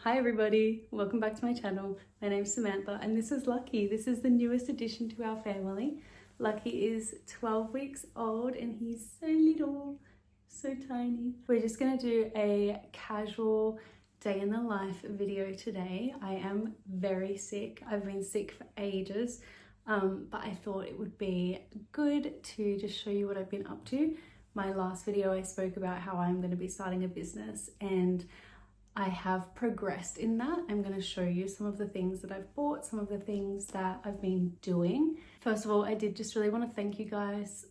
Hi everybody, welcome back to my channel. My name's Samantha and this is Lucky. This is the newest addition to our family. Lucky is 12 weeks old and he's so little, so tiny. We're just gonna do a casual day in the life video today. I am very sick. I've been sick for ages, but I thought it would be good to just show you what I've been up to. My last video I spoke about how I'm gonna be starting a business and I have progressed in that. I'm going to show you some of the things that I've bought, some of the things that I've been doing. First of all, I did just really want to thank you guys.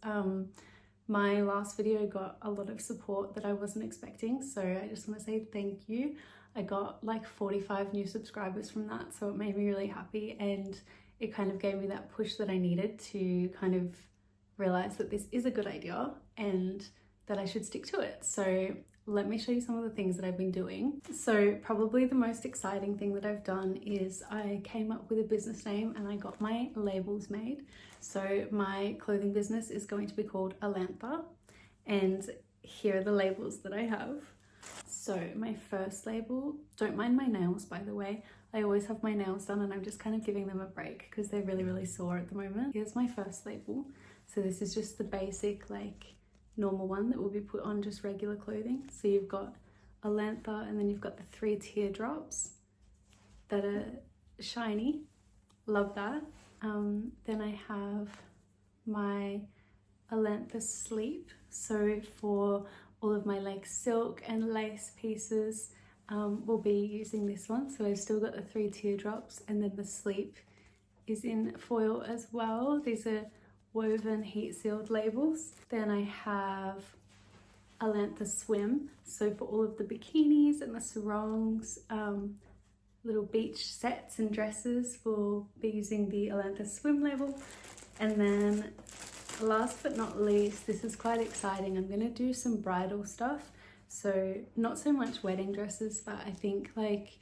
My last video got a lot of support that I wasn't expecting, so I just want to say thank you. I got like 45 new subscribers from that, so it made me really happy and it kind of gave me that push that I needed to kind of realize that this is a good idea and that I should stick to it. So let me show you some of the things that I've been doing. So probably the most exciting thing that I've done is I came up with a business name and I got my labels made. So my clothing business is going to be called Alantha, and here are the labels that I have. So my first label, don't mind my nails by the way, I always have my nails done and I'm just kind of giving them a break because they're really sore at the moment. Here's my first label. So this is just the basic like normal one that will be put on just regular clothing. So you've got Alantha and then you've got the 3 teardrops that are shiny, love that. Then I have my Alantha Sleep, so for all of my like silk and lace pieces we'll be using this one. So I've still got the 3 teardrops and then the Sleep is in foil as well. These are woven heat sealed labels. Then I have Alantha Swim, so for all of the bikinis and the sarongs, little beach sets and dresses, we'll be using the Alantha Swim label. And then last but not least, this is quite exciting, I'm gonna do some bridal stuff, so not so much wedding dresses, but I think like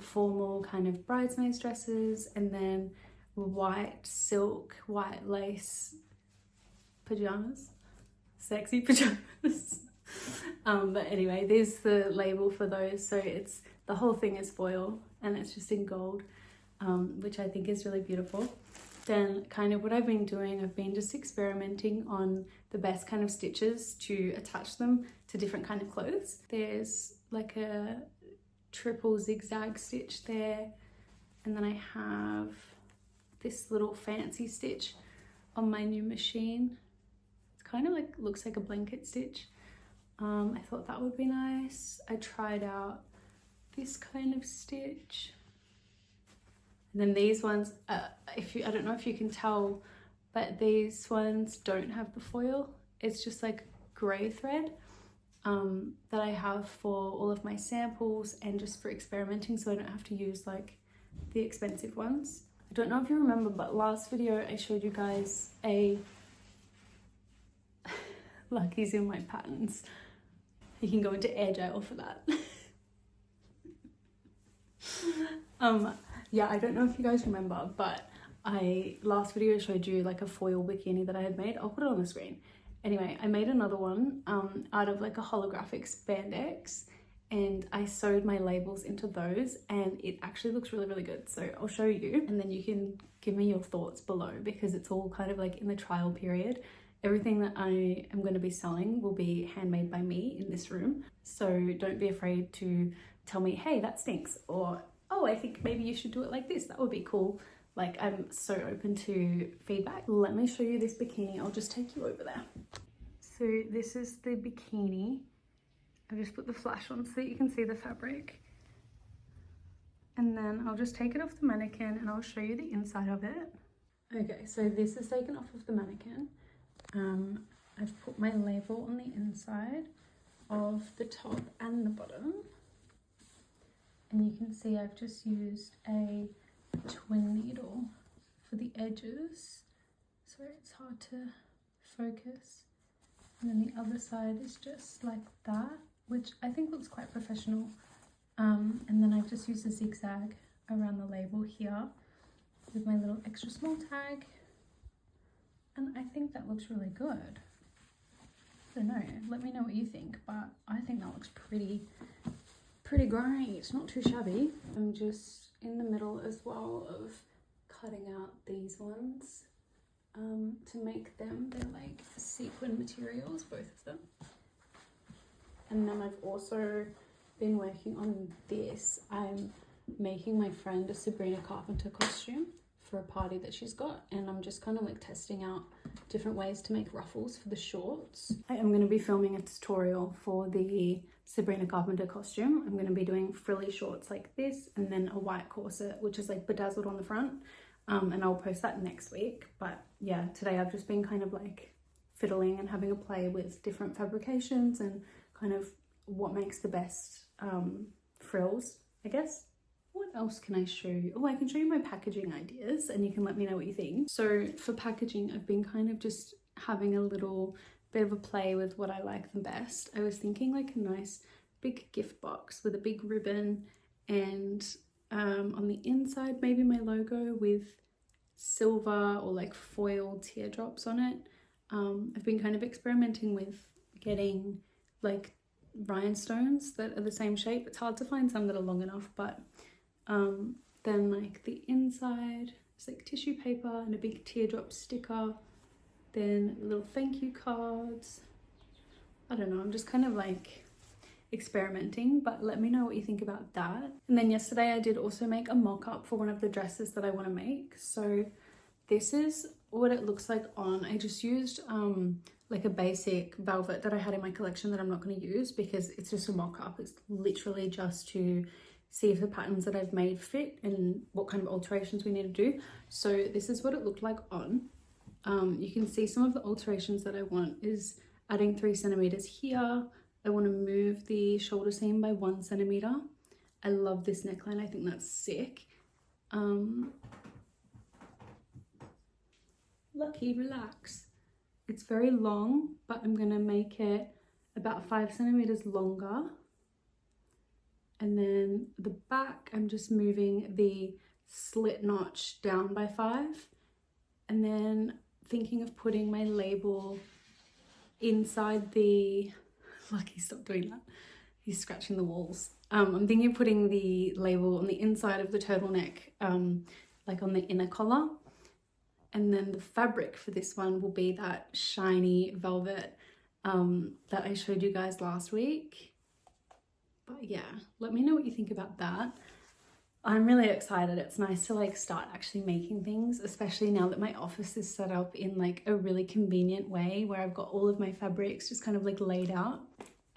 formal kind of bridesmaids dresses, and then white silk, white lace pajamas, sexy pajamas. But anyway, there's the label for those. So it's, the whole thing is foil and it's just in gold, which I think is really beautiful. Then kind of what I've been doing, I've been just experimenting on the best kind of stitches to attach them to different kind of clothes. There's like a triple zigzag stitch there, and then I have this little fancy stitch on my new machine. It's kind of like, looks like a blanket stitch. I thought that would be nice. I tried out this kind of stitch. And then these ones, I don't know if you can tell, but these ones don't have the foil. It's just like grey thread that I have for all of my samples and just for experimenting, so I don't have to use like the expensive ones. I don't know if you remember, but last video I showed you guys a Lucky's in my patterns. You can go into air jail for that. Yeah, I don't know if you guys remember, but last video showed you like a foil bikini that I had made. I'll put it on the screen. Anyway, I made another one out of like a holographic spandex, and I sewed my labels into those and it actually looks really good. So I'll show you and then you can give me your thoughts below, because it's all kind of like in the trial period. Everything that I am going to be selling will be handmade by me in this room. So don't be afraid to tell me, hey, that stinks, or oh, I think maybe you should do it like this. That would be cool. Like, I'm so open to feedback. Let me show you this bikini. I'll just take you over there. So this is the bikini. I just put the flash on so that you can see the fabric. And then I'll just take it off the mannequin and I'll show you the inside of it. Okay, so this is taken off of the mannequin. I've put my label on the inside of the top and the bottom. And you can see I've just used a twin needle for the edges. Sorry, it's hard to focus. And then the other side is just like that, which I think looks quite professional. And then I've just used a zigzag around the label here with my little extra small tag. And I think that looks really good. I don't know, let me know what you think, but I think that looks pretty pretty great, not too shabby. I'm just in the middle as well of cutting out these ones to make them. They're like sequin materials, both of them. And then I've also been working on this. I'm making my friend a Sabrina Carpenter costume for a party that she's got, and I'm just kind of like testing out different ways to make ruffles for the shorts. I am going to be filming a tutorial for the Sabrina Carpenter costume. I'm going to be doing frilly shorts like this, and then a white corset which is like bedazzled on the front, and I'll post that next week. But yeah, today I've just been kind of like fiddling and having a play with different fabrications and kind of what makes the best frills, I guess. What else can I show you? Oh, I can show you my packaging ideas and you can let me know what you think. So for packaging, I've been kind of just having a little bit of a play with what I like the best. I was thinking like a nice big gift box with a big ribbon, and on the inside maybe my logo with silver or like foil teardrops on it. I've been kind of experimenting with getting like rhinestones that are the same shape. It's hard to find some that are long enough, but then like the inside is like tissue paper and a big teardrop sticker, then little thank you cards. I don't know, I'm just kind of like experimenting, but let me know what you think about that. And then yesterday I did also make a mock-up for one of the dresses that I want to make. So this is what it looks like on. I just used like a basic velvet that I had in my collection that I'm not going to use because it's just a mock-up. It's literally just to see if the patterns that I've made fit and what kind of alterations we need to do. So this is what it looked like on. You can see some of the alterations that I want is adding 3 centimeters here. I want to move the shoulder seam by 1 centimeter. I love this neckline. I think that's sick. Lucky, relax. It's very long, but I'm going to make it about 5 centimeters longer. And then the back, I'm just moving the slit notch down by 5. And then thinking of putting my label inside the... Lucky, stop doing that. He's scratching the walls. I'm thinking of putting the label on the inside of the turtleneck, like on the inner collar. And then the fabric for this one will be that shiny velvet that I showed you guys last week. But yeah, let me know what you think about that. I'm really excited. It's nice to like start actually making things, especially now that my office is set up in like a really convenient way where I've got all of my fabrics just kind of like laid out.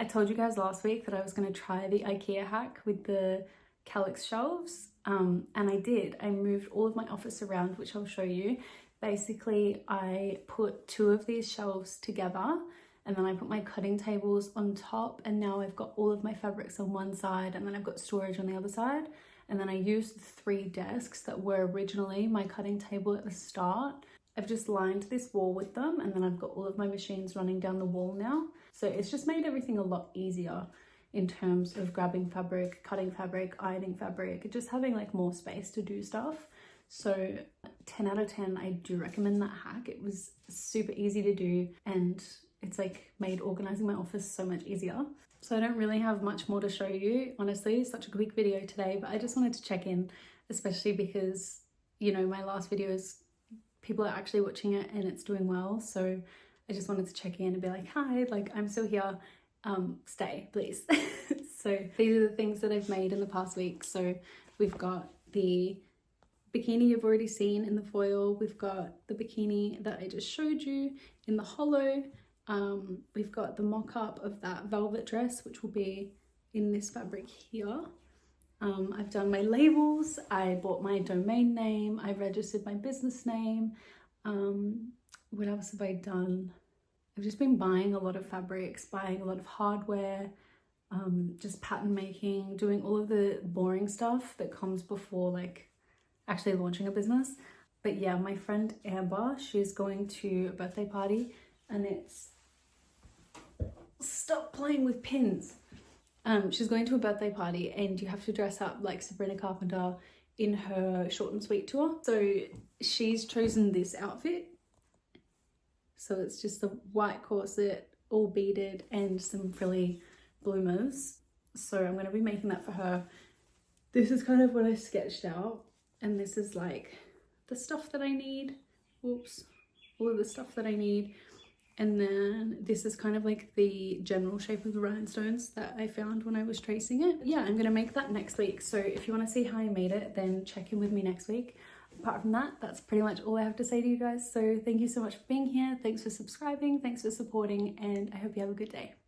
I told you guys last week that I was going to try the IKEA hack with the Kallax shelves, and I did. I moved all of my office around, which I'll show you. Basically, I put 2 of these shelves together, and then I put my cutting tables on top, and now I've got all of my fabrics on one side, and then I've got storage on the other side. And then I used the 3 desks that were originally my cutting table at the start. I've just lined this wall with them, and then I've got all of my machines running down the wall now. So it's just made everything a lot easier in terms of grabbing fabric, cutting fabric, ironing fabric, just having like more space to do stuff. So 10 out of 10, I do recommend that hack. It was super easy to do, and it's like made organizing my office so much easier. So I don't really have much more to show you, honestly. Such a quick video today, but I just wanted to check in, especially because, you know, my last videos, people are actually watching it and it's doing well. So I just wanted to check in and be like, hi, like I'm still here, stay please. So these are the things that I've made in the past week. So we've got the bikini you've already seen in the foil. We've got the bikini that I just showed you in the hollow. We've got the mock-up of that velvet dress, which will be in this fabric here. I've done my labels. I bought my domain name. I registered my business name. What else have I done? I've just been buying a lot of fabrics, buying a lot of hardware, just pattern making, doing all of the boring stuff that comes before like actually launching a business. But yeah, my friend Amber, she's going to a birthday party, and it's... Stop playing with pins. She's going to a birthday party and you have to dress up like Sabrina Carpenter in her short and sweet tour. So she's chosen this outfit. So it's just a white corset, all beaded, and some frilly bloomers. So I'm going to be making that for her. This is kind of what I sketched out, and this is like the stuff that I need. Oops, all of the stuff that I need. And then this is kind of like the general shape of the rhinestones that I found when I was tracing it. Yeah, I'm gonna make that next week. So if you wanna see how I made it, then check in with me next week. Apart from that, that's pretty much all I have to say to you guys. So thank you so much for being here. Thanks for subscribing, thanks for supporting, and I hope you have a good day.